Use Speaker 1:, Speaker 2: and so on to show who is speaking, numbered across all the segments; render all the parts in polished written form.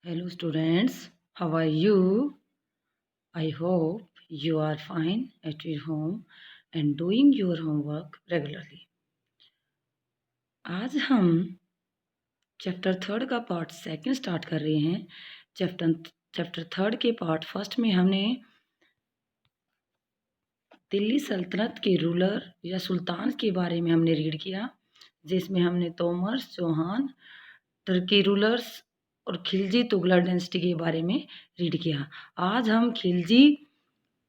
Speaker 1: Hello students, how are you? I hope you are fine at your home and doing your homework regularly. आज हम chapter third का part second start कर रहे हैं। Chapter third के part first में हमने दिल्ली सल्तनत के रूलर या सुल्तान के बारे में हमने रीड किया, जिसमें हमने तोमर्स, चौहान, तुर्की रूलर्स और खिलजी तुगलक डायनेस्टी के बारे में रीड किया। आज हम खिलजी,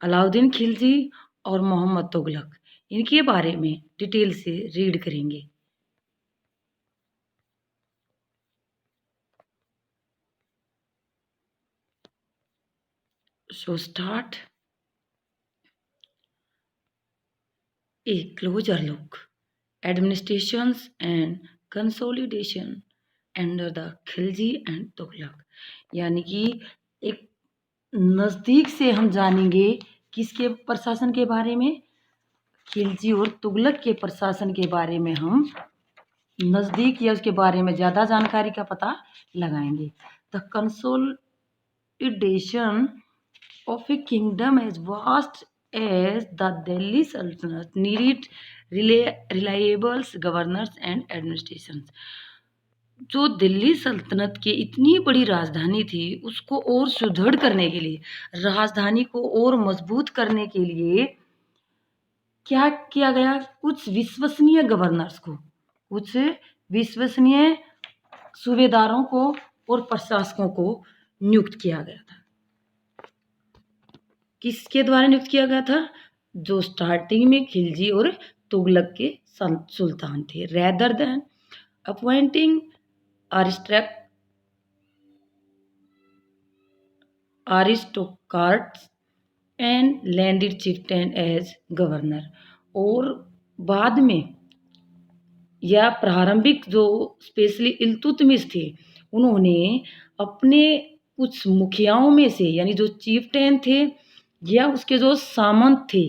Speaker 1: अलाउद्दीन खिलजी और मोहम्मद तुगलक इनके बारे में डिटेल से रीड करेंगे। So start A closure look administrations and consolidation under the Khilji and Tughlaq, यानी कि एक नज़दीक से हम जानेंगे किसके प्रशासन के बारे में, खिलजी और तुगलक के प्रशासन के बारे में हम नज़दीक या उसके बारे में ज़्यादा जानकारी का पता लगाएंगे। The consolidation of a kingdom as vast as the Delhi Sultanate needed reliable governors and administrations। जो दिल्ली सल्तनत की इतनी बड़ी राजधानी थी उसको और सुदृढ़ करने के लिए, राजधानी को और मजबूत करने के लिए क्या किया गया, कुछ विश्वसनीय गवर्नर्स को, कुछ विश्वसनीय सूबेदारों को और प्रशासकों को नियुक्त किया गया था। किसके द्वारा नियुक्त किया गया था? जो स्टार्टिंग में खिलजी और तुगलक के सुल्तान थे। Rather than appointing aristocrats and landed chieftain as governor, और बाद में या प्रारंभिक जो स्पेशली इल्तुतमिश थे उन्होंने अपने कुछ मुखियाओं में से, यानी जो चीफ्टेन थे या उसके जो सामंत थे,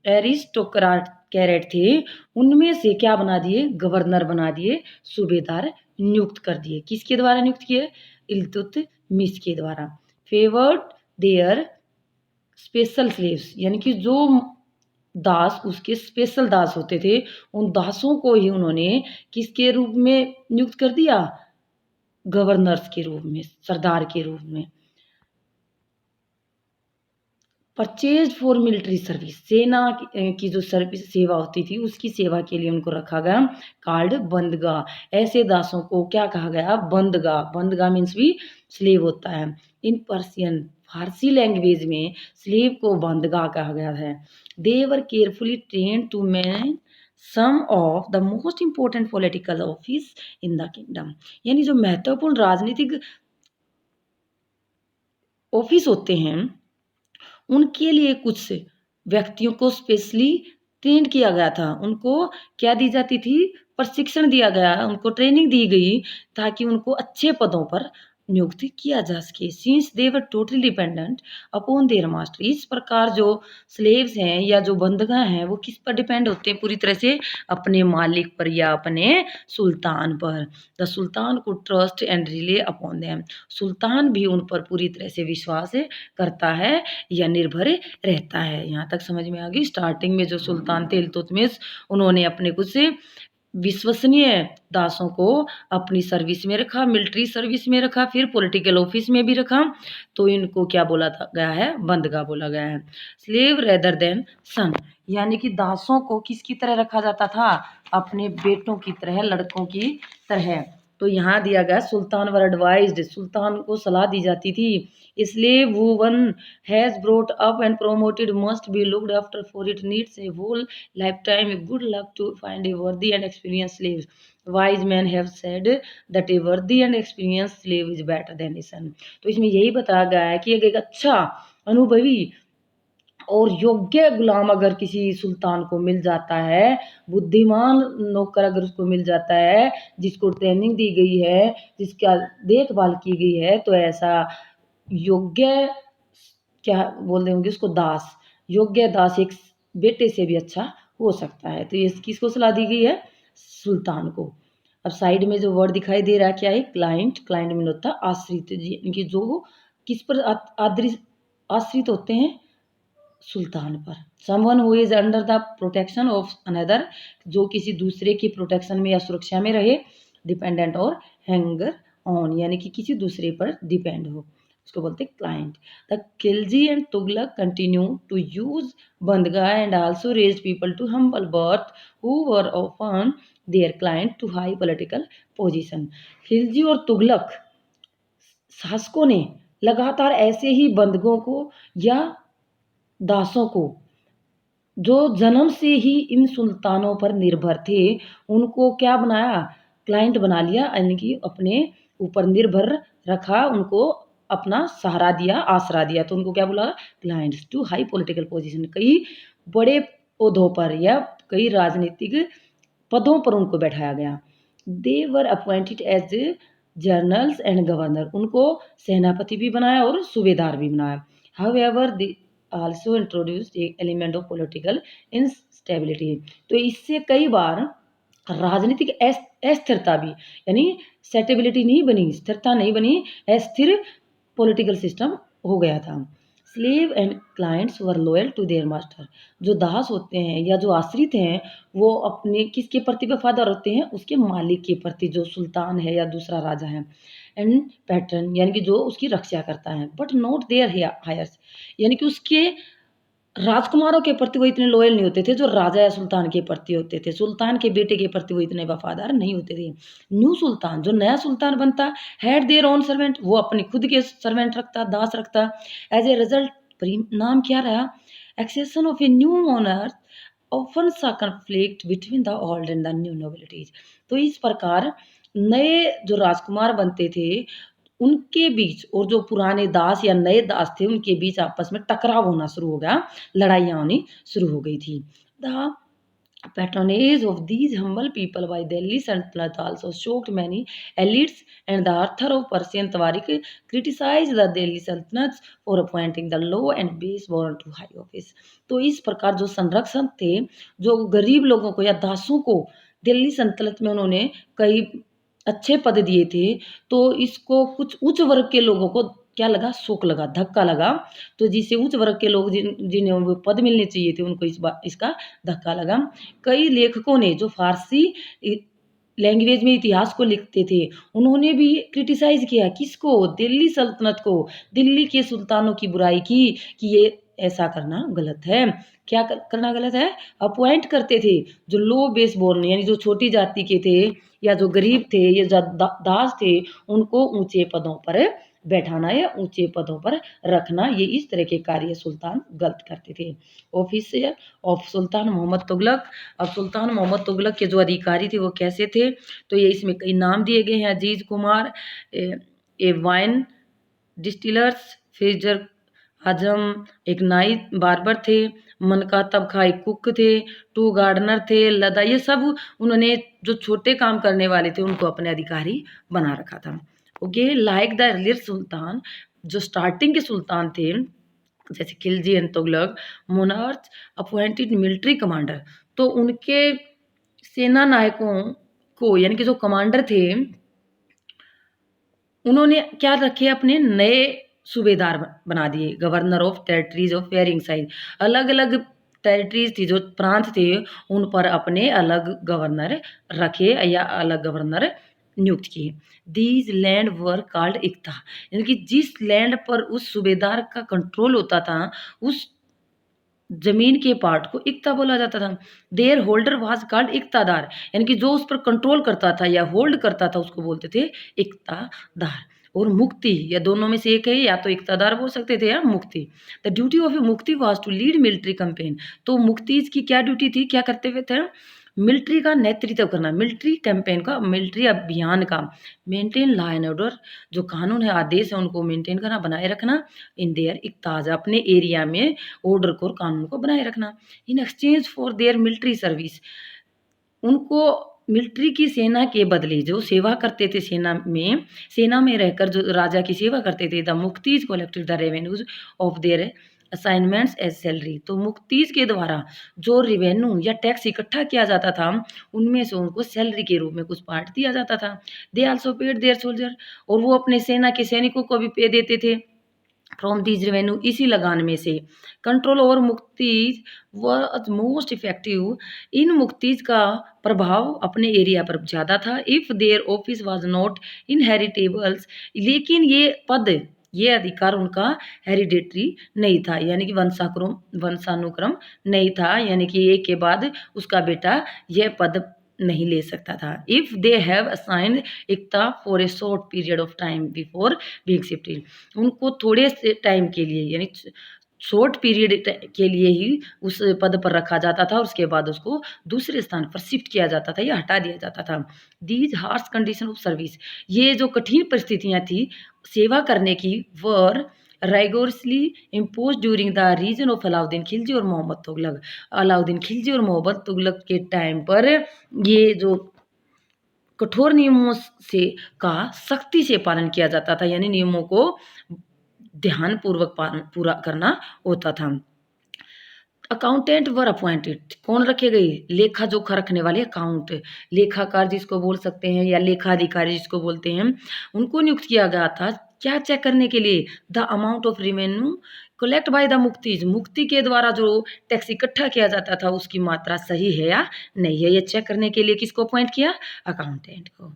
Speaker 1: एरिस्टोक्रेट थे, उनमें से क्या बना दिए, गवर्नर बना दिए, सूबेदार नियुक्त कर दिए। किसके द्वारा नियुक्त किए? इल्तुतमिश के द्वारा। फेवर्ड देयर स्पेशल स्लेव्स, यानी कि जो दास उसके स्पेशल दास होते थे, उन दासों को ही उन्होंने किसके रूप में नियुक्त कर दिया? गवर्नर्स के रूप में, सरदार के रूप में। परचेज फॉर मिलिट्री सर्विस, सेना की जो सर्विस सेवा होती थी उसकी सेवा के लिए उनको रखा गया, कार्ड बंदगाह। ऐसे दासों को क्या कहा गया? बंदगाह। बंदगाह मीन्स भी स्लेव होता है। इन पर्शियन, फारसी लैंग्वेज में स्लेव को बंदगाह कहा गया है। They were carefully train to man some of the most important political office in the kingdom, यानी जो महत्वपूर्ण राजनीतिक ऑफिस होते हैं उनके लिए कुछ व्यक्तियों को स्पेशली ट्रेन किया गया था। उनको क्या दी जाती थी? प्रशिक्षण दिया गया, उनको ट्रेनिंग दी गई ताकि उनको अच्छे पदों पर नियुक्त किया जा सके। Since they were totally dependent upon their master, इस प्रकार जो स्लेव्स हैं या जो बंदगा हैं वो किस पर डिपेंड होते हैं? पूरी तरह से अपने मालिक पर या अपने सुल्तान पर। द सुल्तान को trust and rely upon them, सुल्तान भी उन पर पूरी तरह से विश्वास करता है या निर्भर रहता है। यहाँ तक समझ में आ गई। स्टार्टिंग में जो सुल्तान थे इल्तुतमिश, उन्होंने अपने कुछ विश्वसनीय दासों को अपनी सर्विस में रखा, मिलिट्री सर्विस में रखा, फिर पॉलिटिकल ऑफिस में भी रखा, तो इनको क्या बोला गया है? बंदगा बोला गया है। स्लेव रेदर देन सन, यानी कि दासों को किसकी तरह रखा जाता था? अपने बेटों की तरह, लड़कों की तरह। तो यहाँ दिया गया सुल्तान वर एडवाइज्ड, सुल्तान को सलाह दी जाती थी, इसलिए वो one has brought up and promoted must be looked after for it needs a whole life time a good luck to find a worthy and experience slaves. Wise man have said that a worthy and experience slave is better than a son. तो इसमें यही बताया गया है कि एक अच्छा, अनुभवी और योग्य गुलाम अगर किसी सुल्तान को मिल जाता है, बुद्धिमान नौकर अगर उसको मिल जाता है, जिसको ट्रेनिंग दी गई है, जिसका देखभाल की गई है, तो ऐसा योग्य, क्या बोल देंगे उसको, दास, योग्य दास एक बेटे से भी अच्छा हो सकता है। तो ये किसको सलाह दी गई है? सुल्तान को। अब साइड में जो वर्ड दिखाई दे रहा है क्या है, क्लाइंट। क्लाइंट में होता है आश्रित, इनकी जो किस पर आश्रित होते हैं, सुल्तान पर। Someone who is under the protection of another, जो किसी दूसरे की प्रोटेक्शन में या सुरक्षा में रहे। डिपेंडेंट और हैंगर ऑन, यानी कि किसी दूसरे पर डिपेंड हो, उसको बोलते हैं client. The Khilji and Tughlaq continue to use बंदगा and also raise people to humble birth who were often their client to high political position. Khilji और तुगलक शासकों ने लगातार ऐसे ही बंदगों को या दासों को, जो जन्म से ही इन सुल्तानों पर निर्भर थे, उनको क्या बनाया, क्लाइंट बना लिया, यानी कि अपने ऊपर निर्भर रखा, उनको अपना सहारा दिया, आसरा दिया, तो उनको क्या बोला, clients to high political position. कई बड़े ओहदों पर या कई राजनीतिक पदों पर उनको बैठाया गया। They were appointed as generals and governor, उनको सेनापति भी बनाया और सूबेदार भी बनाया। However they also introduced a element of political instability, तो इससे कई बार राजनीतिक अस्थिरता भी, यानी सेटेबिलिटी नहीं बनी, स्थिरता नहीं बनी, अस्थिर पॉलिटिकल सिस्टम हो गया था। Slave and clients were loyal to their master, जो दास होते हैं या जो आश्रित हैं, वो अपने किसके प्रति वफादार होते हैं, उसके मालिक के प्रति, जो सुल्तान है या दूसरा राजा है। एंड पैटर्न, यानी कि जो उसकी रक्षा करता है, बट नॉट देयर हायर्स, यानी कि उसके राजकुमारों के प्रति वो इतने लॉयल नहीं होते थे जो राजा या सुल्तान के प्रति होते थे। सुल्तान के बेटे के प्रति वो इतने वफादार नहीं होते थे। न्यू सुल्तान, जो नया सुल्तान बनता, हैड देयर ओन सर्वेंट, वो अपने खुद के सर्वेंट रखता, दास रखता। एज ए रिजल्ट, परिणाम क्या रहा, accession of a new monarch often saw conflict between the old and the new nobilities. तो इस प्रकार नए जो राजकुमार बनते थे, उनके बीच और जो पुराने दास या नए दास थे, उनके बीच आपस में टकराव होना शुरू हो गया, लड़ाइयाँ होनी शुरू हो गई थी। The patronage of these humble people by Delhi Sultanate also shocked many elites, and the author of Persian Tawariq criticized the Delhi Sultanate for appointing the low and base born to high office। तो इस प्रकार जो संरक्षक थे, जो गरीब लोगों को या दासों को दिल्ली सल्तनत में उन्होंने कई अच्छे पद दिए थे, तो इसको कुछ उच्च वर्ग के लोगों को क्या लगा, शौक लगा, धक्का लगा। तो जिससे उच्च वर्ग के लोग जिन्हें वो पद मिलने चाहिए थे, उनको इसका धक्का लगा। कई लेखकों ने जो फारसी लैंग्वेज में इतिहास को लिखते थे, उन्होंने भी क्रिटिसाइज किया, किसको, दिल्ली सल्तनत को, दिल्ली के सुल्तानों की बुराई की कि ये ऐसा करना गलत है। क्या करना गलत है, अपॉइंट करते थे जो लो बेस बोर्न, यानी जो छोटी जाति के थे या जो गरीब थे या जो दास थे, उनको ऊंचे पदों पर बैठाना या ऊंचे पदों पर रखना, ये इस तरह के कार्य सुल्तान गलत करते थे। Officer of sultan Mohammad Tughlaq, अब सुल्तान मोहम्मद तुगलक के जो अधिकारी थे वो कैसे थे, तो ये इसमें कई नाम दिए गए हैं। अजीज कुमार, ए वाइन डिस्टिलर्स, फ्रेजर आजम एक नाई बार्बर थे, मनकातब खा एक कुक थे, टू गार्डनर थे, लदा, ये सब उन्होंने जो छोटे काम करने वाले थे उनको अपने अधिकारी बना रखा था। ओके, लाइक द अर्लियर सुल्तान, जो स्टार्टिंग के सुल्तान थे जैसे Khilji and Tughlaq, monarch appointed military commander, तो उनके सेना नायकों को, यानी कि जो कमांडर थे, उन्होंने क्या रखे, अपने नए सूबेदार बना दिए। Governor of territories of varying size, अलग अलग टेरिटरीज थी, जो प्रांत थे, उन पर अपने अलग गवर्नर रखे या अलग गवर्नर नियुक्त किए। दीज लैंड वर कॉल्ड इक्ता, यानी कि जिस लैंड पर उस सूबेदार का कंट्रोल होता था, उस जमीन के पार्ट को इक्ता बोला जाता था। देयर होल्डर वाज कॉल्ड इक्तादार, यानी कि जो उस पर कंट्रोल करता था या होल्ड करता था, उसको बोलते थे इक्तादार। और मुक्ति, या दोनों में से एक है, या तो इक्तादार बोल सकते थे या मुक्ति। The duty of a muqti was to lead military campaign, तो मुक्ति की क्या ड्यूटी थी, क्या करते हुए थे, मिलिट्री का नेतृत्व करना, मिलिट्री कैंपेन का, मिलिट्री अभियान का। मेंटेन लॉ एंड ऑर्डर, जो कानून है, आदेश है, उनको मेंटेन करना, बनाए रखना। इन देयर इक्ताज, अपने एरिया में ऑर्डर को और कानून को बनाए रखना। In exchange for their military service, उनको मिलिट्री की सेना के बदले जो सेवा करते थे, सेना में रहकर जो राजा की सेवा करते थे, the muqtis collected the revenues of their assignments as salary. तो मुफ्तीज के द्वारा जो रेवेन्यू या टैक्स इकट्ठा किया जाता था उनमें से उनको सैलरी के रूप में कुछ पार्ट दिया जाता था। They also paid their soldier, और वो अपने सेना के सैनिकों को भी पे देते थे फ्रॉम दीज रेवेन्यू, इसी लगान में से। Control over muftis was most effective, इन मुफ्तीज का प्रभाव अपने एरिया पर ज़्यादा था। If their office was not inheritables, लेकिन ये पद, ये अधिकार उनका हेरिडेटरी नहीं था, यानी कि वंशानुक्रम नहीं था, यानी कि एक के बाद उसका बेटा यह पद नहीं ले सकता था। If they have assigned iqta for a short period of time before being shifted, उनको थोड़े से टाइम के लिए यानी शॉर्ट पीरियड के लिए ही उस पद पर रखा जाता था, उसके बाद उसको दूसरे स्थान पर शिफ्ट किया जाता था या हटा दिया जाता था। These harsh condition of service, ये जो कठिन परिस्थितियां थी सेवा करने की, were rigorously impose during the reason of Alauddin Khilji और मोहम्मद तुगलक। अलाउद्दीन खिलजी और मोहम्मद तुगलक के टाइम पर ये जो कठोर नियमों से का सख्ती से पालन किया जाता था, यानी नियमों को ध्यानपूर्वक पूरा करना होता था। अकाउंटेंट वर अपॉइंटेड, कौन रखे गए? लेखा जोखा रखने वाले अकाउंट, लेखाकार जिसको बोल सकते हैं या लेखा अधिकारी जिसको बोलते हैं, उनको नियुक्त किया गया था। क्या चेक करने के लिए? The amount of revenue collect by the muftis, mufti के द्वारा जो टैक्स इकट्ठा किया जाता था उसकी मात्रा सही है या नहीं है, ये चेक करने के लिए किसको अपॉइंट किया? अकाउंटेंट को।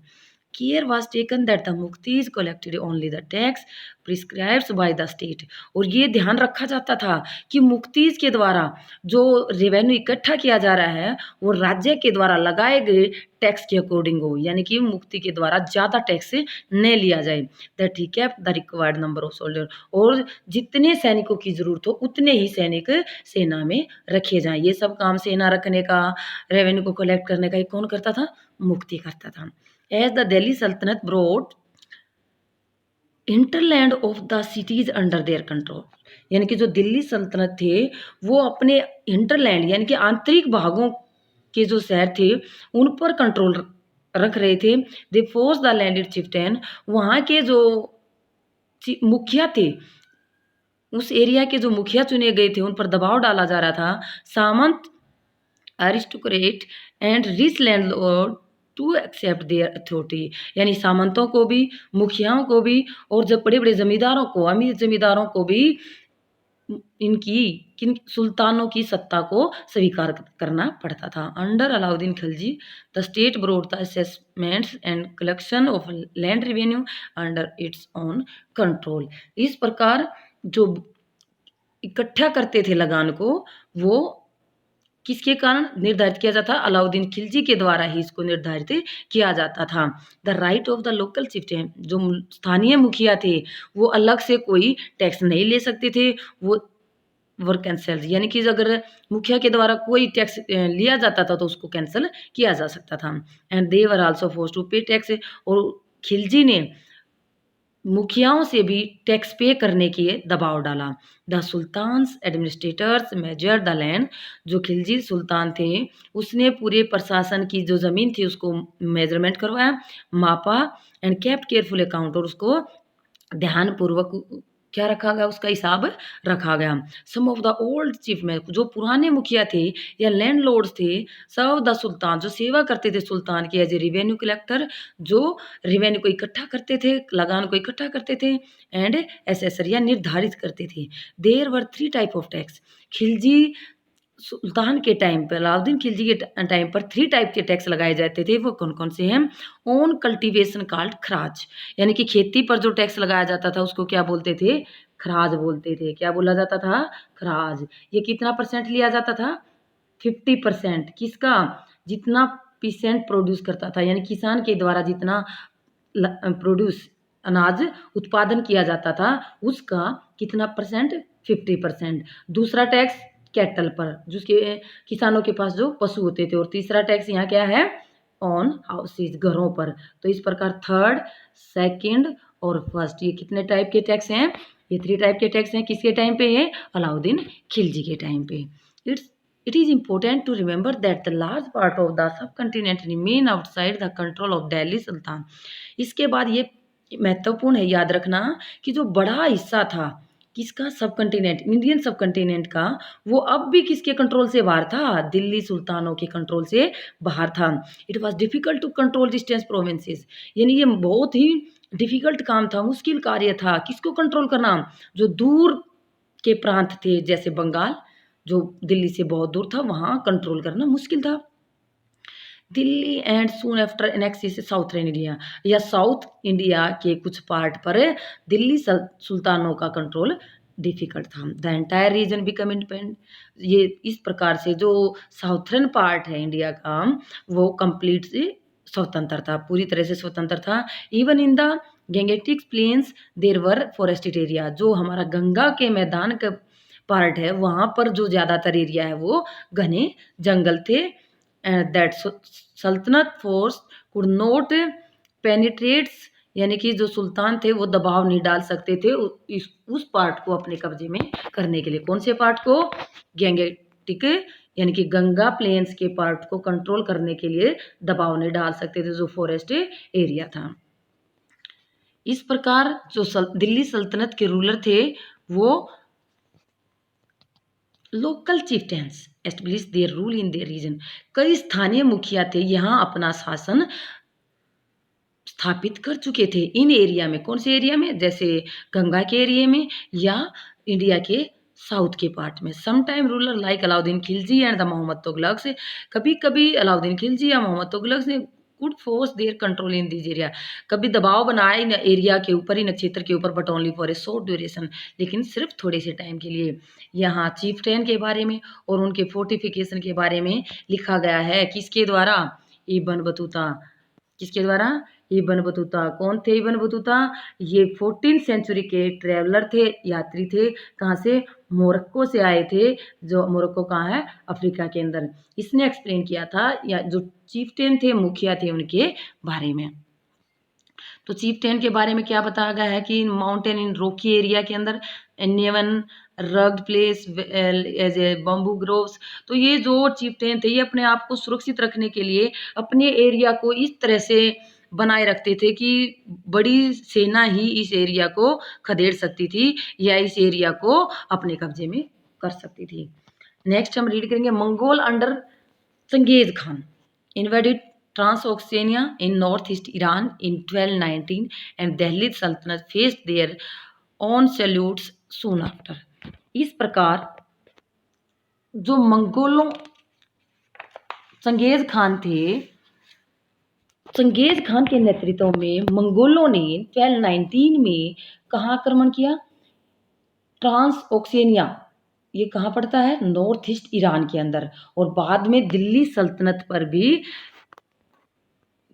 Speaker 1: Care was taken that the muftis collected only the tax prescribed by the state, और ये ध्यान रखा जाता था कि मुफ्तीज के द्वारा जो रेवेन्यू इकट्ठा किया जा रहा है वो राज्य के द्वारा लगाए गए टैक्स के अकॉर्डिंग हो, यानी कि मुफ्ती के द्वारा ज़्यादा टैक्स न लिया जाए। That he kept the required number of soldier, और जितने सैनिकों की ज़रूरत हो उतने ही सैनिक सेना में रखे जाएं। ये सब काम सेना रखने का, रेवेन्यू को कलेक्ट करने का ये कौन करता था? मुफ्ती करता था। As the Delhi Sultanate brought hinterland of the cities under their control, यानी कि जो दिल्ली सल्तनत थे वो अपने हिंटरलैंड यानी कि आंतरिक भागों के जो शहर थे उन पर कंट्रोल रख रहे थे। दे फोर्स द लैंडेड चिफ्टेन, वहाँ के जो मुखिया थे, उस एरिया के जो मुखिया चुने गए थे उन पर दबाव डाला जा रहा था। सामंत, aristocrat and rich landlord to accept their authority, यानी सामंतों को भी, मुखियाओं को भी, और जब बड़े बड़े जमींदारों को, अमीर जमींदारों को भी इनकी किन सुल्तानों की सत्ता को स्वीकार करना पड़ता था। Under Alauddin Khilji the state brought the assessments and collection of land revenue under its own control, इस प्रकार जो इकट्ठा करते थे लगान को वो किसके कारण निर्धारित किया जाता? अलाउद्दीन खिलजी के द्वारा ही इसको निर्धारित किया जाता था। The right of the local chieftain, जो स्थानीय मुखिया थे वो अलग से कोई टैक्स नहीं ले सकते थे, वो वर कैंसल, यानी कि अगर मुखिया के द्वारा कोई टैक्स लिया जाता था तो उसको कैंसिल किया जा सकता था। And they were also forced to pay tax, और खिलजी ने मुखियाओं से भी टैक्स पे करने के दबाव डाला। The sultans administrators measure the land, जो खिलजी सुल्तान थे उसने पूरे प्रशासन की जो ज़मीन थी उसको मेजरमेंट करवाया, मापा, एंड केप्ट केयरफुल अकाउंट, और उसको ध्यानपूर्वक क्या रखा गया? उसका हिसाब रखा गया। सम ऑफ द ओल्ड चीफ में जो पुराने मुखिया थे या लैंडलॉर्ड्स थे, सर्व द सुल्तान, जो सेवा करते थे सुल्तान की एज ए रेवेन्यू कलेक्टर, जो रेवेन्यू को इकट्ठा करते थे, लगान को इकट्ठा करते थे, एंड एसेसर या निर्धारित करते थे। There were 3 type of tax, Khilji सुल्तान के टाइम पर, अलाउद्दीन खिलजी के टाइम पर 3 टाइप के टैक्स लगाए जाते थे। वो कौन कौन से हैं? ऑन कल्टीवेशन कॉल्ड खराज, यानी कि खेती पर जो टैक्स लगाया जाता था उसको क्या बोलते थे? खराज बोलते थे। क्या बोला जाता था? खराज। ये कितना परसेंट लिया जाता था? 50%। किसका? जितना परसेंट प्रोड्यूस करता था, यानी किसान के द्वारा जितना प्रोड्यूस अनाज उत्पादन किया जाता था उसका कितना परसेंट? 50%। दूसरा टैक्स कैटल पर, जिसके किसानों के पास जो पशु होते थे, और तीसरा टैक्स यहाँ क्या है? ऑन हाउसेज, घरों पर। तो इस प्रकार थर्ड, सेकंड और फर्स्ट, ये कितने टाइप के टैक्स हैं? ये 3 टाइप के टैक्स हैं। किसके टाइम पे है? अलाउद्दीन खिलजी के टाइम पे। It is important to remember that the large part of the subcontinent remain outside the control of Delhi Sultan। इसके बाद ये महत्वपूर्ण है याद रखना कि जो बड़ा हिस्सा था किसका, सब कंटिनेंट, इंडियन सब कंटिनेंट का, वो अब भी किसके कंट्रोल से बाहर था, दिल्ली सुल्तानों के कंट्रोल से बाहर था। It was difficult to control distance provinces, यानी ये बहुत ही डिफिकल्ट काम था, मुश्किल कार्य था, किसको कंट्रोल करना, जो दूर के प्रांत थे जैसे बंगाल, जो दिल्ली से बहुत दूर था, वहाँ कंट्रोल करना मुश्किल था। Delhi and soon after annexes southern India, या साउथ इंडिया के कुछ पार्ट पर दिल्ली सुल्तानों का कंट्रोल डिफिकल्ट था। The entire region become independent, ये इस प्रकार से जो साउथर्न पार्ट है इंडिया का, वो कंप्लीट से स्वतंत्र था, पूरी तरह से स्वतंत्र था। Even in the gangetic plains there were forested area, जो हमारा गंगा के मैदान का पार्ट है, वहाँ पर जो ज़्यादातर एरिया है वो घने जंगल थे। दैट सल्तनत फोर्स कुड नॉट पेनिट्रेट्स, यानी कि जो सुल्तान थे वो दबाव नहीं डाल सकते थे उस पार्ट को अपने कब्जे में करने के लिए। कौन से पार्ट को, गैंगेटिक यानी कि गंगा प्लेन्स के पार्ट को कंट्रोल करने के लिए दबाव नहीं डाल सकते थे, जो फॉरेस्ट एरिया था। इस प्रकार जो दिल्ली सल्तनत के रूलर थे वो local chieftains establish their rule in their region, कई स्थानीय मुखिया थे यहाँ अपना शासन स्थापित कर चुके थे इन एरिया में। कौन से एरिया में, जैसे गंगा के एरिया में या इंडिया के साउथ के पार्ट में। Some time ruler like Alauddin Khilji and the Mohammad Tughlaq से, कभी कभी अलाउद्दीन खिलजी या मोहम्मद तुगलक ने could force their control in this area, कभी दबाव बनाए इन एरिया के ऊपर, इन क्षेत्र के ऊपर, but only for a short duration, लेकिन सिर्फ थोड़े से टाइम के लिए। यहाँ चीफ्टेन के बारे में और उनके फोर्टिफिकेशन के बारे में लिखा गया है, किसके द्वारा, इब्न बतूता। किसके द्वारा, इब्न बतूता। कौन थे इब्न बतूता, ये 14th सेंचुरी के ट्रेवलर थे, यात्री थे। कहाँ से, मोरक्को से आए थे, जो मोरक्को कहाँ है, अफ्रीका के अंदर। इसने एक्सप्लेन किया था, या जो चीफ्टेन थे, मुखिया थे, उनके बारे में। तो चीफ्टेन के बारे में क्या बताया गया है कि माउंटेन इन रॉकी एरिया के अंदर even rugged place as a bamboo groves, तो ये जो चीफ्टेन थे ये अपने आप को सुरक्षित रखने के लिए अपने एरिया को इस तरह से बनाए रखते थे कि बड़ी सेना ही इस एरिया को खदेड़ सकती थी या इस एरिया को अपने कब्जे में कर सकती थी। नेक्स्ट हम रीड करेंगे, Mongol under Genghis Khan invaded Transoxania in northeast Iran in 1219 and Delhi Sultanate faced their own salutes soon after। इस प्रकार जो मंगोलों चंगेज खान थे, चंगेज खान के नेतृत्व में मंगोलों ने 1219 में कहाँ आक्रमण किया, ट्रांसओक्सेनिया, ये कहाँ पड़ता है, नॉर्थ ईस्ट ईरान के अंदर, और बाद में दिल्ली सल्तनत पर भी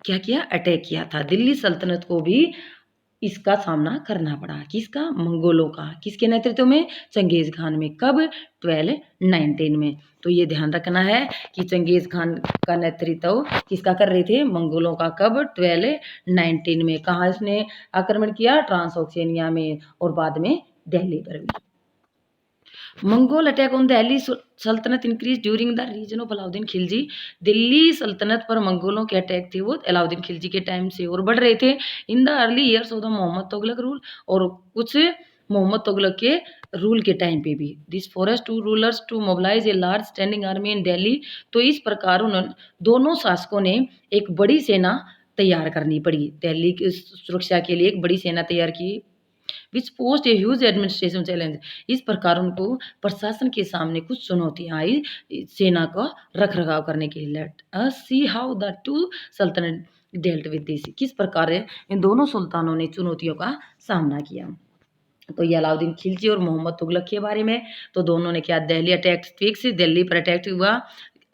Speaker 1: क्या किया, अटैक किया था। दिल्ली सल्तनत को भी इसका सामना करना पड़ा, किसका, मंगोलों का। किसके नेतृत्व में, चंगेज खान में। कब, 1219 में। तो ये ध्यान रखना है कि चंगेज खान का नेतृत्व किसका कर रहे थे, मंगोलों का। कब, 1219 में। कहाँ इसने आक्रमण किया, ट्रांसओक्सेनिया में, और बाद में दिल्ली पर भी। Mongol attack on Delhi Sultanate increase during the reason of Alauddin Khilji, Delhi Sultanate पर मंगोलों के अटैक थे वो अलाउद्दीन खिलजी के टाइम से और बढ़ रहे थे। In the early years of the Mohammad Tughlaq rule, और कुछ मोहम्मद तुगलक के रूल के टाइम पे भी। This forced two rulers to mobilise a large standing army in Delhi, तो इस प्रकार उन्होंने, दोनों शासकों ने एक बड़ी सेना तैयार करनी पड़ी, दिल्ली की सुरक्षा के लिए एक बड़ी सेना तैयार की, which posed a huge administration challenge. इस प्रकार उनको प्रशासन के सामने कुछ चुनौतियां आई सेना का रख रखाव करने के लिए। Let us see how the two सल्तनत डेल्ट विद दिस, किस प्रकार इन दोनों सुल्तानों ने चुनौतियों का सामना किया। तो ये अलाउद्दीन खिलजी और मोहम्मद तुगलक के बारे में। तो दोनों ने क्या, दिल्ली अटैक फिक्स, दिल्ली पर अटैक हुआ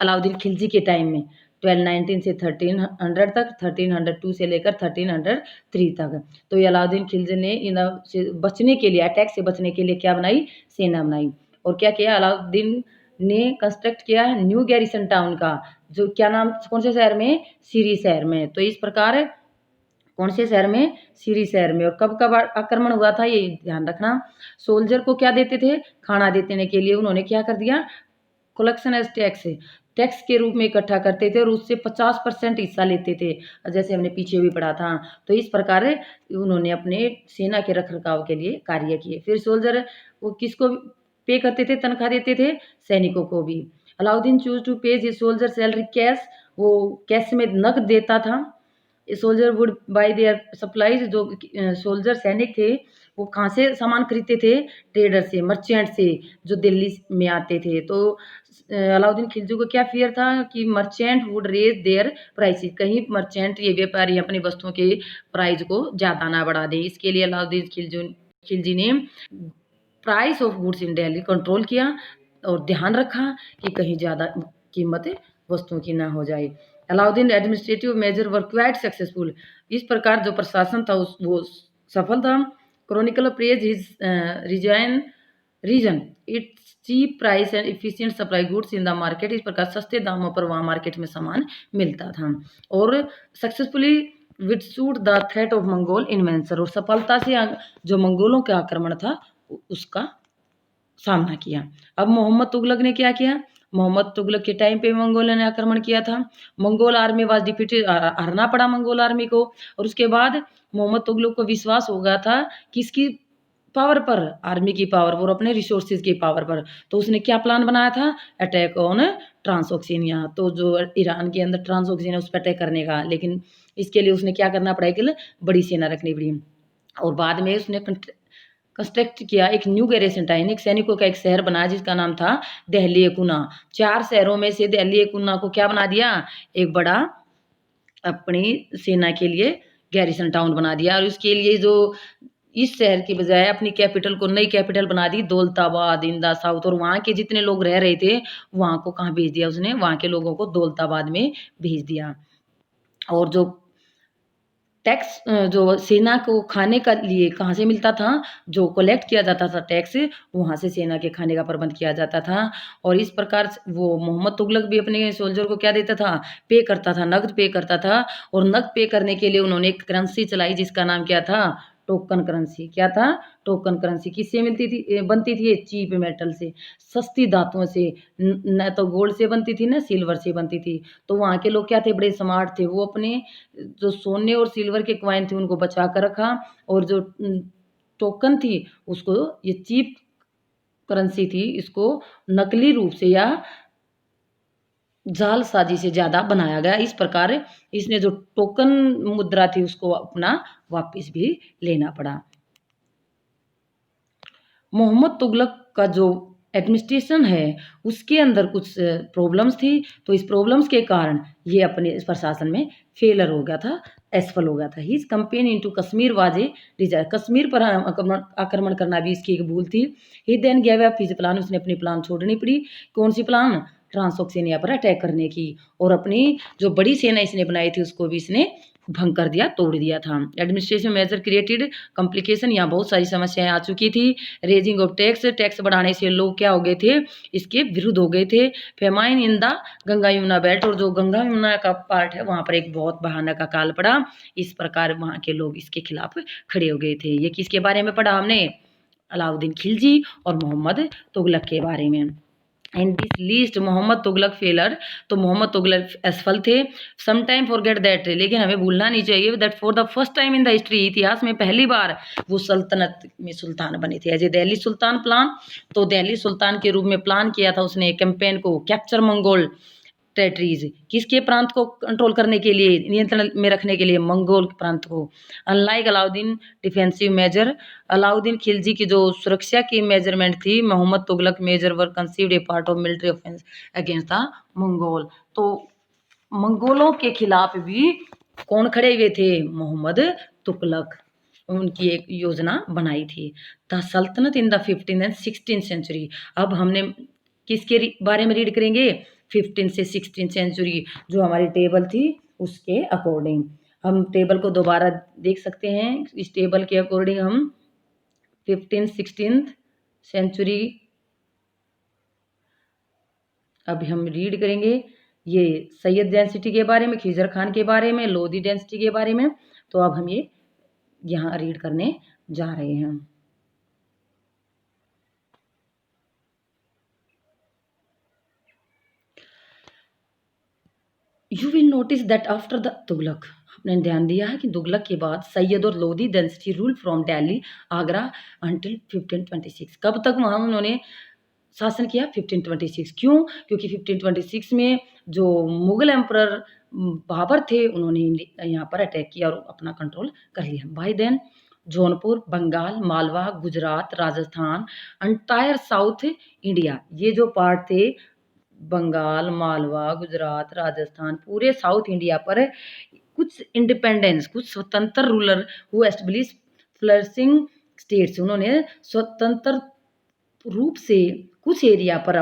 Speaker 1: अलाउद्दीन खिलजी के टाइम में 1219 से 1300 तक, 1302 से लेकर 1303 तक। तो ये अलाउद्दीन खिलजी ने इन से बचने के लिए, अटैक से बचने के लिए क्या बनाई, सेना बनाई। और क्या किया, अलाउद्दीन ने कंस्ट्रक्ट किया न्यू गैरिसन टाउन का, जो क्या नाम, कौन से शहर में, सीरी शहर में। तो इस प्रकार कौन से शहर में, सीरी शहर में। और कब कब आक्रमण हुआ था ये ध्यान रखना। सोल्जर को क्या देते थे, खाना देने के लिए उन्होंने क्या कर दिया, कलेक्शन एज टैक्स, टैक्स के रूप में इकट्ठा करते थे और उससे 50% हिस्सा लेते थे, जैसे हमने पीछे भी पढ़ा था। तो इस प्रकार उन्होंने अपने सेना के रखरखाव के लिए कार्य किए। फिर सोल्जर वो किसको पे करते थे, तनख्वाह देते थे? सैनिकों को भी। अलाउद्दीन चूज टू पे हिज सोल्जर सैलरी कैश, वो कैश में नकद देता था। Soldier would buy there supplies, जो सोल्जर सैनिक थे वो कहाँ से सामान खरीदते थे? ट्रेडर से, मर्चेंट से, जो दिल्ली में आते थे। तो अलाउद्दीन खिलजी को क्या फियर था कि merchant would raise their prices, कहीं मर्चेंट ये व्यापारी अपनी वस्तुओं के प्राइस को ज़्यादा ना बढ़ा दें। इसके लिए अलाउद्दीन खिलजी ने price of goods in Delhi control किया और ध्यान रखा कि कहीं ज़्यादा कीमत वस्तुओं की ना हो जाए। Alauddin administrative measure were quite successful, इस प्रकार जो प्रशासन था वो सफल था। Chronicle praise his reign its cheap price and efficient supply goods in the market, इस प्रकार सस्ते दामों पर वहाँ मार्केट में सामान मिलता था और successfully withstood the threat of Mongol invention, और सफलता से जो मंगोलों का आक्रमण था उसका सामना किया। अब मोहम्मद तुगलक ने क्या किया? मोहम्मद तुगलक के टाइम पे मंगोलों ने आक्रमण किया था। मंगोल आर्मी वाज डिफीटेड, हारना पड़ा मंगोल आर्मी को। और उसके बाद मोहम्मद तुगलक को विश्वास हो गया था किसकी पावर पर? आर्मी की पावर और अपने रिसोर्सेज की पावर पर। तो उसने क्या प्लान बनाया था? अटैक ऑन ट्रांसोक्सिनिया, तो जो ईरान के अंदर ट्रांसोक्सिनिया उस पर अटैक करने का। लेकिन इसके लिए उसने क्या करना पड़ा? कि बड़ी सेना रखनी पड़ी। और बाद में उसने कंस्ट्रक्ट किया एक न्यू गैरिसन टाउन, एक सैनिकों का एक शहर बना जिसका नाम था दहली कुना। 4 शहरों में से दहली कुना को क्या बना दिया? एक बड़ा अपनी सेना के लिए गैरिसन टाउन बना दिया। और उसके लिए जो इस शहर की बजाय अपनी कैपिटल को नई कैपिटल बना दी दौलताबाद इन द साउथ। और वहाँ के जितने लोग रह रहे थे वहाँ को कहाँ भेज दिया उसने? वहाँ के लोगों को दौलताबाद में भेज दिया। और जो टैक्स जो सेना को खाने का लिए कहाँ से मिलता था? जो कलेक्ट किया जाता था टैक्स, वहाँ से सेना के खाने का प्रबंध किया जाता था। और इस प्रकार वो मोहम्मद तुगलक भी अपने सोल्जर को क्या देता था? पे करता था, नकद पे करता था। और नकद पे करने के लिए उन्होंने एक करेंसी चलाई जिसका नाम क्या था? Token currency. क्या था? Token currency. किससे मिलती थी बनती थी? ये चीप मेटल से, सस्ती धातुओं से, न तो गोल्ड से बनती थी न सिल्वर से बनती थी। तो वहाँ के लोग क्या थे? बड़े स्मार्ट थे। वो अपने जो सोने और सिल्वर के कॉइन थे उनको बचा कर रखा, और जो टोकन थी उसको, ये चीप करेंसी थी, इसको नकली रूप से या जालसाजी से ज़्यादा बनाया गया। इस प्रकार इसने जो टोकन मुद्रा थी उसको अपना वापस भी लेना पड़ा। मोहम्मद तुगलक का जो एडमिनिस्ट्रेशन है उसके अंदर कुछ प्रॉब्लम्स थी। तो इस प्रॉब्लम्स के कारण ये अपने इस प्रशासन में फेलर हो गया था, असफल हो गया था। His campaign into Kashmir was a disaster, Kashmir पर आक्रमण करना भी इसकी एक भूल थी। He then give up his plan, उसने अपनी प्लान छोड़नी पड़ी। कौन सी प्लान? ट्रांसोक्सेनिया पर अटैक करने की। और अपनी जो बड़ी सेना इसने बनाई थी उसको भी इसने भंग कर दिया, तोड़ दिया था। एडमिनिस्ट्रेशन मेजर क्रिएटेड कॉम्प्लिकेशन, यहाँ बहुत सारी समस्याएं आ चुकी थी। रेजिंग ऑफ टैक्स, टैक्स बढ़ाने से लोग क्या हो गए थे? इसके विरुद्ध हो गए थे। Famine in the Ganga Yamuna belt, और जो गंगा यमुना का पार्ट है वहाँ पर एक बहुत भयानक अकाल पड़ा। इस प्रकार वहाँ के लोग इसके खिलाफ खड़े हो गए थे। ये किसके बारे में पढ़ा हमने? अलाउद्दीन खिलजी और मोहम्मद तुगलक के बारे में। And this list Mohammad Tughlaq failure, तो मोहम्मद तुगलक असफल थे। सम टाइम फॉरगेट दैट, लेकिन हमें भूलना नहीं चाहिए that for the first time in the history, इतिहास में पहली बार वो सल्तनत में सुल्तान बने थे। As a Delhi sultan plan, तो दिल्ली सुल्तान के रूप में प्लान किया था उसने कैंपेन को, कैप्चर मंगोल टेरिटरीज, किसके प्रांत को कंट्रोल करने के लिए, नियंत्रण में रखने के लिए? मंगोल प्रांत को। Unlike Alauddin defensive measure, Alauddin Khilji की जो सुरक्षा की मेजरमेंट थी, Mohammad Tughlaq measure were conceived a part of military offence against the Mongol. तो मंगोलों के खिलाफ भी कौन खड़े हुए थे? मोहम्मद तुगलक। उनकी एक योजना बनाई थी, द सल्तनत in the 15th and 16th century. अब हमने किसके बारे में रीड करेंगे? 15 से 16 सेंचुरी, जो हमारी टेबल थी उसके अकॉर्डिंग। हम टेबल को दोबारा देख सकते हैं। इस टेबल के अकॉर्डिंग हम 15-16 सेंचुरी अभी हम रीड करेंगे। ये सैयद डेंसिटी के बारे में, खिजर खान के बारे में, लोधी डेंसिटी के बारे में। तो अब हम ये यहाँ रीड करने जा रहे हैं। You will notice that after the Tughlaq, आपने ध्यान दिया है कि तुगलक के बाद सैयद और Lodhi dynasty rule from Delhi Agra until 1526। कब तक वहाँ उन्होंने शासन किया? 1526। क्यों? क्योंकि 1526 में जो मुगल एम्परर बाबर थे, उन्होंने यहाँ पर अटैक किया और अपना कंट्रोल कर लिया। By then Jaunpur, Bengal, Malwa, Gujarat, Rajasthan, entire south India, ये जो पार्ट थे बंगाल, मालवा, गुजरात, राजस्थान, पूरे साउथ इंडिया पर कुछ इंडिपेंडेंस, कुछ स्वतंत्र ruler who establish flourishing states, उन्होंने स्वतंत्र रूप से कुछ एरिया पर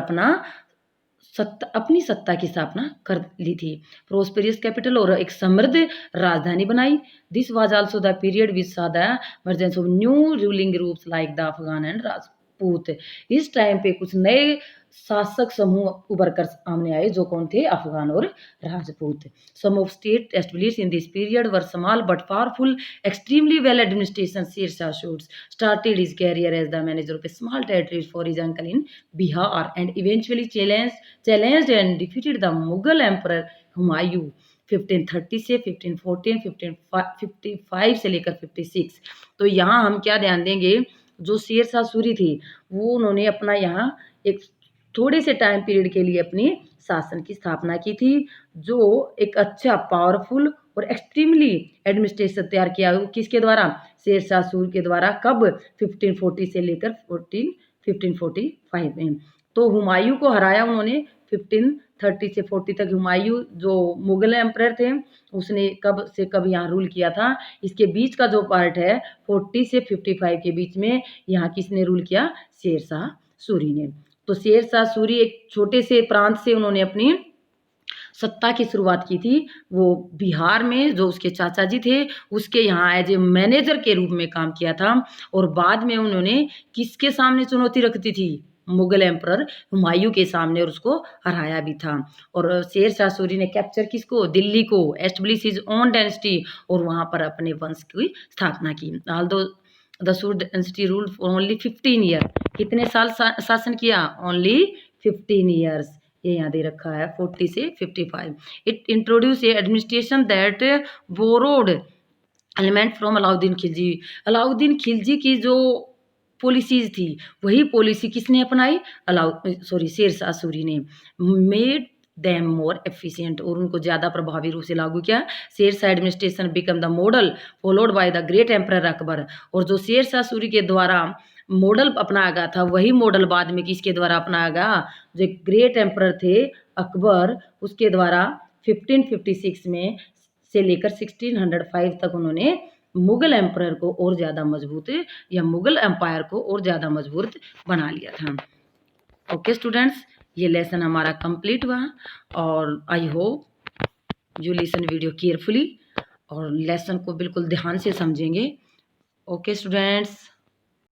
Speaker 1: अपनी सत्ता की स्थापना कर ली थी। प्रोस्पेरियस कैपिटल और एक समृद्ध राजधानी बनाई। This was also the period which saw the emergence of new ruling groups like the Afghan and Rajput. इस टाइम पे कुछ नए शासक समूह उभर कर सामने आए, जो कौन थे? अफगान और Rajput. Some of state establish in this period were small but powerful, extremely well administration. Sher Shah Suri started his career as the manager of a small territory for his uncle in Bihar and eventually challenged and defeated the Mughal emperor Humayun 1530 से 1514, 1555 से लेकर 56। तो यहाँ हम क्या ध्यान देंगे, जो शेरशाह सूरी थे वो उन्होंने अपना यहाँ एक थोड़े से टाइम पीरियड के लिए अपनी शासन की स्थापना की थी, जो एक अच्छा पावरफुल और एक्सट्रीमली एडमिनिस्ट्रेशन तैयार किया। किसके द्वारा? शेरशाह सूरी के द्वारा। कब? 1540 से लेकर 1545 में। तो हुमायूं को हराया उन्होंने 1530 से 40 तक। हुमायूं जो मुगल एम्परर थे, उसने कब से कब यहाँ रूल किया था, इसके बीच का जो पार्ट है 40 से 55 के बीच में, यहाँ किसने रूल किया? शेरशाह सूरी ने। तो शेरशाह सूरी एक छोटे से प्रांत से उन्होंने अपनी सत्ता की शुरुआत की थी। वो बिहार में जो उसके चाचा जी थे, उसके यहाँ एज ए मैनेजर के रूप में काम किया था। और बाद में उन्होंने किसके सामने चुनौती रखती थी? मुगल एम्परर हुमायूं के सामने, और उसको हराया भी था। और शेरशाह सूरी ने कैप्चर किसको? दिल्ली को, एस्टेब्लिश हिज ओन डायनेस्टी, और वहाँ पर अपने वंश की स्थापना की। Although the Suri dynasty rule for only 15 year. कितने साल शासन किया? Only 15 years. ये यहाँ दे रखा है 40 से 55। It introduce A administration that borrowed element from Alauddin Khilji. Alauddin Khilji की जो पॉलिसीज थी, वही पॉलिसी किसने अपनाई? शेरशाह सूरी ने। मेड देम मोर एफिशिएंट, और उनको ज़्यादा प्रभावी रूप से लागू किया। Sher Shah administration become the model followed by the great emperor Akbar. और जो शेरशाह सूरी के द्वारा मॉडल अपनाया गया था, वही मॉडल बाद में किसके द्वारा अपनाया गया? जो ग्रेट एम्परर थे अकबर, उसके द्वारा 1556 में से लेकर 1605 तक उन्होंने मुगल एम्परर को और ज़्यादा मजबूत, या मुगल एम्पायर को और ज़्यादा मजबूत बना लिया था। ओके स्टूडेंट्स, ये लेसन हमारा कंप्लीट हुआ, और I hope you listen video carefully, और लेसन को बिल्कुल ध्यान से समझेंगे। Okay students.